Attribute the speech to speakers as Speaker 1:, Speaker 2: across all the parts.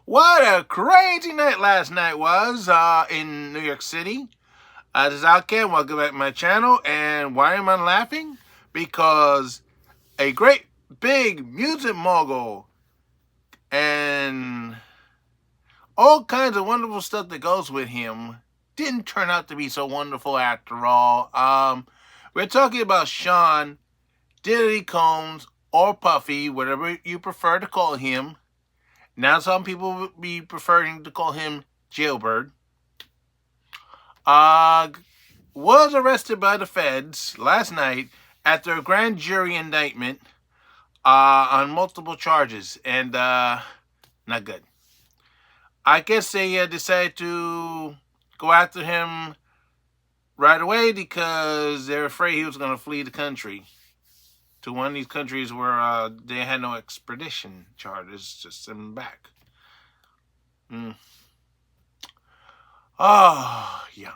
Speaker 1: What a crazy night last night was in New York City. This is Outcast. Welcome back to my channel. And why am I laughing? Because a great big music mogul and all kinds of wonderful stuff that goes with him didn't turn out to be so wonderful after all. We're talking about Sean Diddy Combs or Puffy, whatever you prefer to call him. Now some people would be preferring to call him Jailbird. Was arrested by the feds last night after a grand jury indictment on multiple charges, and not good. I guess they decided to go after him right away because they're afraid he was going to flee the country to one of these countries where they had no extradition charges to send him back. Oh, yeah.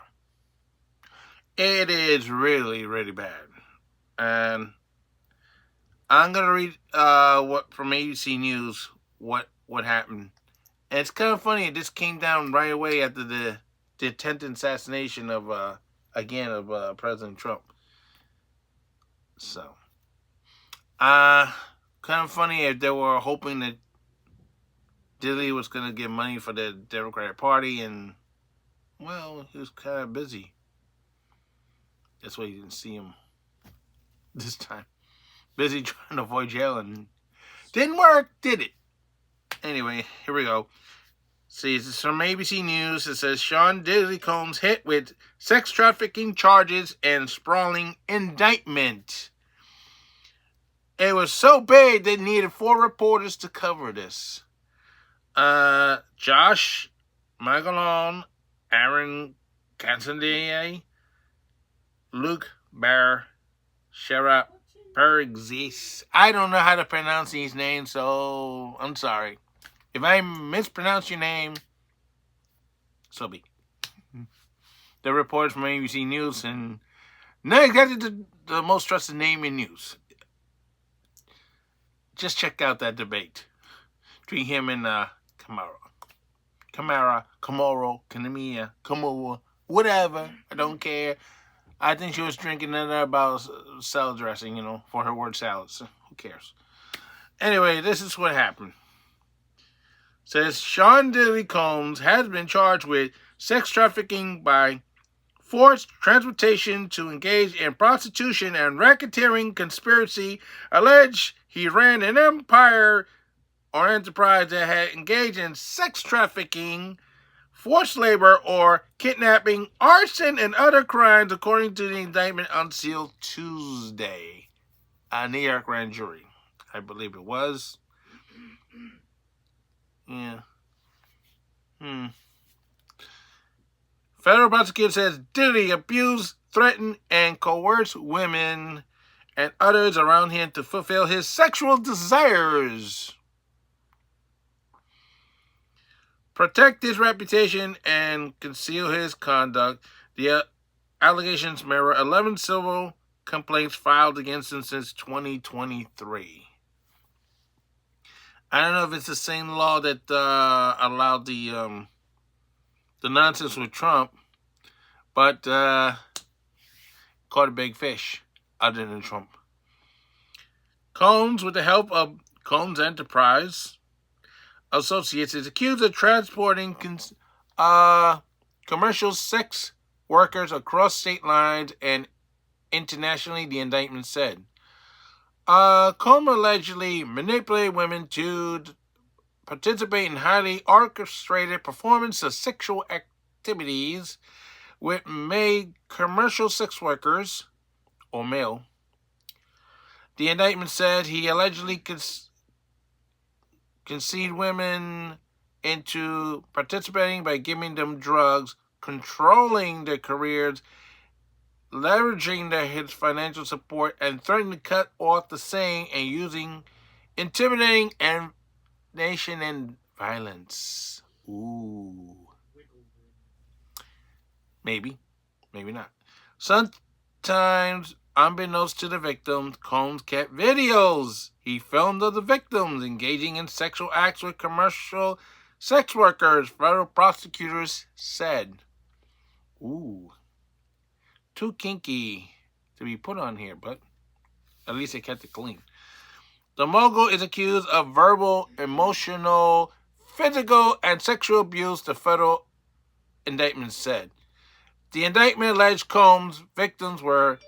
Speaker 1: It is really, really bad. And I'm going to read what from ABC News, what happened. And it's kind of funny, it just came down right away after the attempted assassination of, President Trump. So, kind of funny if they were hoping that Diddy was going to get money for the Democratic Party, and, well, he was kind of busy. That's why you didn't see him this time. Busy trying to avoid jail, and didn't work, did it? Anyway, here we go. See, this is from ABC News. It says, Sean Diddy Combs hit with sex trafficking charges and sprawling indictment. It was so big they needed 4 reporters to cover this. Josh Magalon, Aaron Cassidy, Luke Bear, Shara Pergzis. I don't know how to pronounce these names, so I'm sorry. If I mispronounce your name, so be. The reporters from ABC News, and not exactly the most trusted name in news. Just check out that debate between him and Kamara, whatever. I don't care. I think she was drinking another about salad dressing, for her word salads. So who cares? Anyway, this is what happened. Says Sean Diddy Combs has been charged with sex trafficking by forced transportation to engage in prostitution and racketeering conspiracy. Alleged he ran an empire or enterprise that had engaged in sex trafficking, forced labor, or kidnapping, arson, and other crimes, according to the indictment unsealed Tuesday. A New York grand jury, I believe it was. Yeah. Federal prosecutor says Diddy abused, threatened, and coerced women and others around him to fulfill his sexual desires, protect his reputation, and conceal his conduct. The allegations mirror 11 civil complaints filed against him since 2023. I don't know if it's the same law that allowed the nonsense with Trump, but caught a big fish other than Trump. Combs, with the help of Combs Enterprise Associates, is accused of transporting commercial sex workers across state lines and internationally, the indictment said. Combs allegedly manipulated women to participate in highly orchestrated performance of sexual activities with male commercial sex workers, or male. The indictment said he allegedly conceived women into participating by giving them drugs, controlling their careers, leveraging his financial support, and threatening to cut off the same, and using intimidating and nation and violence. Ooh. Maybe. Maybe not. Sometimes Unbeknownst to the victims, Combs kept videos he filmed of the victims engaging in sexual acts with commercial sex workers, federal prosecutors said. Ooh, too kinky to be put on here, but at least they kept it clean. The mogul is accused of verbal, emotional, physical, and sexual abuse, the federal indictment said. The indictment alleged Combs' victims were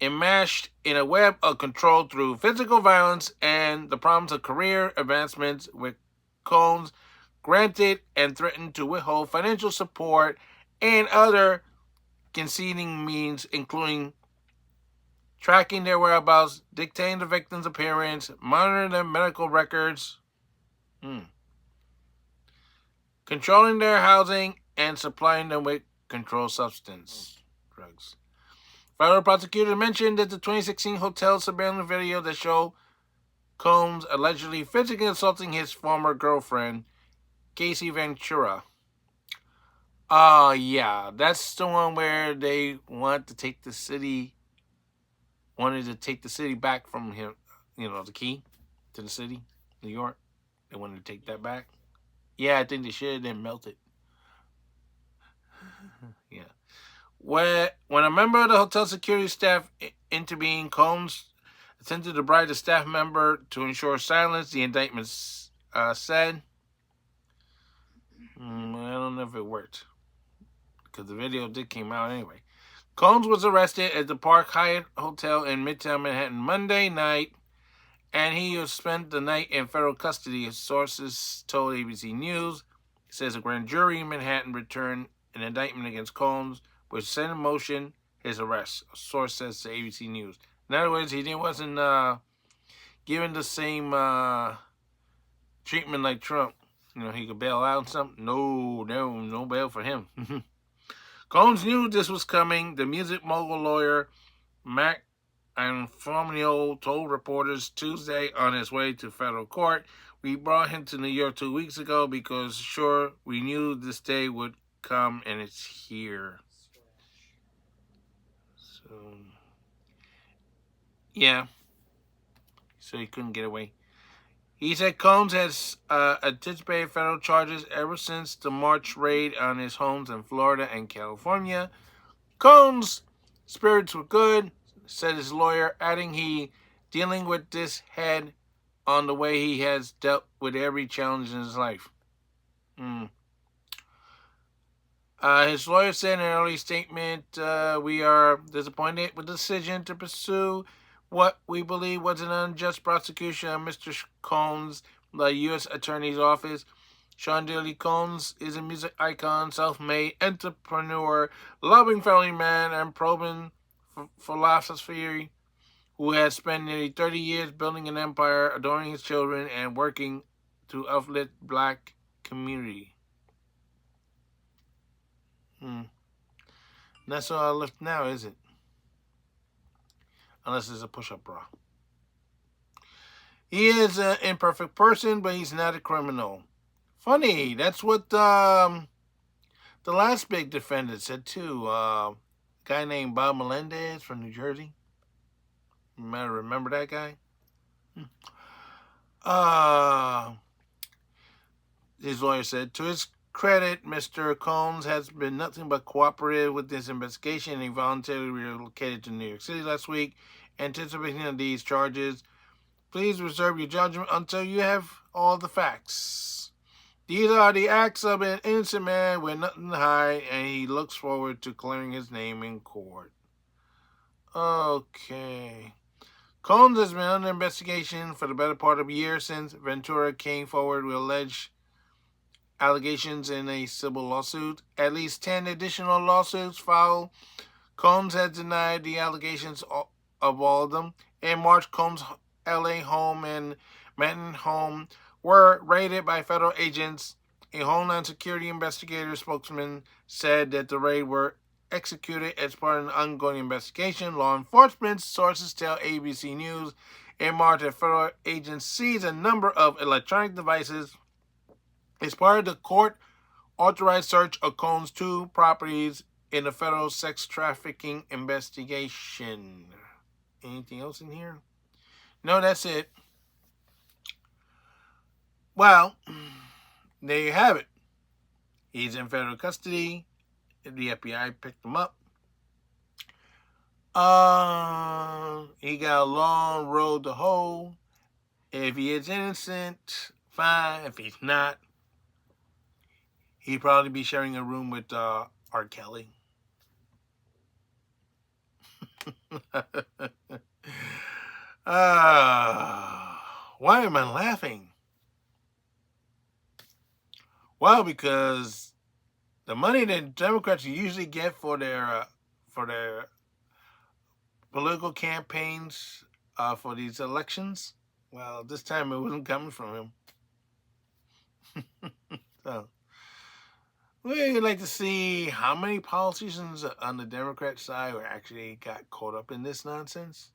Speaker 1: enmeshed in a web of control through physical violence and the promise of career advancements, with Combs granted and threatened to withhold financial support and other conceding means, including tracking their whereabouts, dictating the victim's appearance, monitoring their medical records, controlling their housing, and supplying them with controlled substance drugs. Federal prosecutors mentioned that the 2016 hotel surveillance video that showed Combs allegedly physically assaulting his former girlfriend, Casey Ventura. Yeah, that's the one where they wanted to take the city back from him, the key to the city, New York. They wanted to take that back. Yeah, I think they should, then melt it. Yeah. When a member of the hotel security staff intervened, Combs attempted to bribe the staff member to ensure silence, the indictment said. I don't know if it worked, because the video did come out anyway. Combs was arrested at the Park Hyatt Hotel in Midtown Manhattan Monday night, and he spent the night in federal custody, as sources told ABC News. It says a grand jury in Manhattan returned an indictment against Combs, which set in motion his arrest, a source says to ABC News. In other words, he wasn't given the same treatment like Trump. He could bail out and something. No bail for him. Combs knew this was coming. The music mogul lawyer, Mac Anfonio, told reporters Tuesday on his way to federal court. We brought him to New York 2 weeks ago because, sure, we knew this day would come, and it's here. So, yeah. So he couldn't get away. He said Combs has anticipated federal charges ever since the March raid on his homes in Florida and California. Combs' spirits were good, said his lawyer, adding he dealing with this head on the way he has dealt with every challenge in his life. His lawyer said in an early statement, we are disappointed with the decision to pursue what we believe was an unjust prosecution of Mr. Combs, the U.S. Attorney's Office. Sean Diddy Combs is a music icon, self-made entrepreneur, loving family man, and proven philosopher who has spent nearly 30 years building an empire, adoring his children, and working to uplift black community. That's all I left now, is it? Unless it's a push-up bra. He is an imperfect person, but he's not a criminal. Funny, that's what the last big defendant said too. A guy named Bob Melendez from New Jersey. You might remember that guy. His lawyer said, to his credit, Mr. Combs has been nothing but cooperative with this investigation. He voluntarily relocated to New York City last week, anticipating these charges. Please reserve your judgment until you have all the facts. These are the acts of an innocent man with nothing to hide, and he looks forward to clearing his name in court. Okay. Combs has been under investigation for the better part of a year since Ventura came forward with alleged allegations in a civil lawsuit. At least 10 additional lawsuits filed. Combs has denied the allegations of all of them. In March, Combs' LA home and Manhattan home were raided by federal agents. A Homeland Security investigator spokesman said that the raid were executed as part of an ongoing investigation. Law enforcement sources tell ABC News in March that federal agents seized a number of electronic devices as part of the court-authorized search of Combs' 2 properties in the federal sex trafficking investigation. Anything else in here? No, that's it. Well, there you have it. He's in federal custody. The FBI picked him up. He got a long road to hoe. If he is innocent, fine. If he's not, he'd probably be sharing a room with R. Kelly. Why am I laughing? Well, because the money that Democrats usually get for their political campaigns for these elections, well, this time it wasn't coming from him. So we'd like to see how many politicians on the Democrat side were actually got caught up in this nonsense.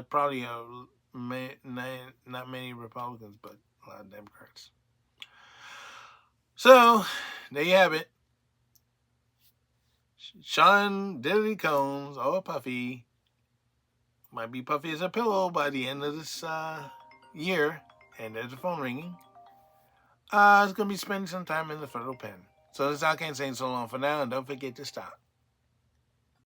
Speaker 1: Probably not many Republicans, but a lot of Democrats. So there you have it. Sean Diddy Combs, or Puffy, might be puffy as a pillow by the end of this year. And there's the phone ringing. It's going to be spending some time in the federal pen. So this is Al Kane saying so long for now, and don't forget to stop.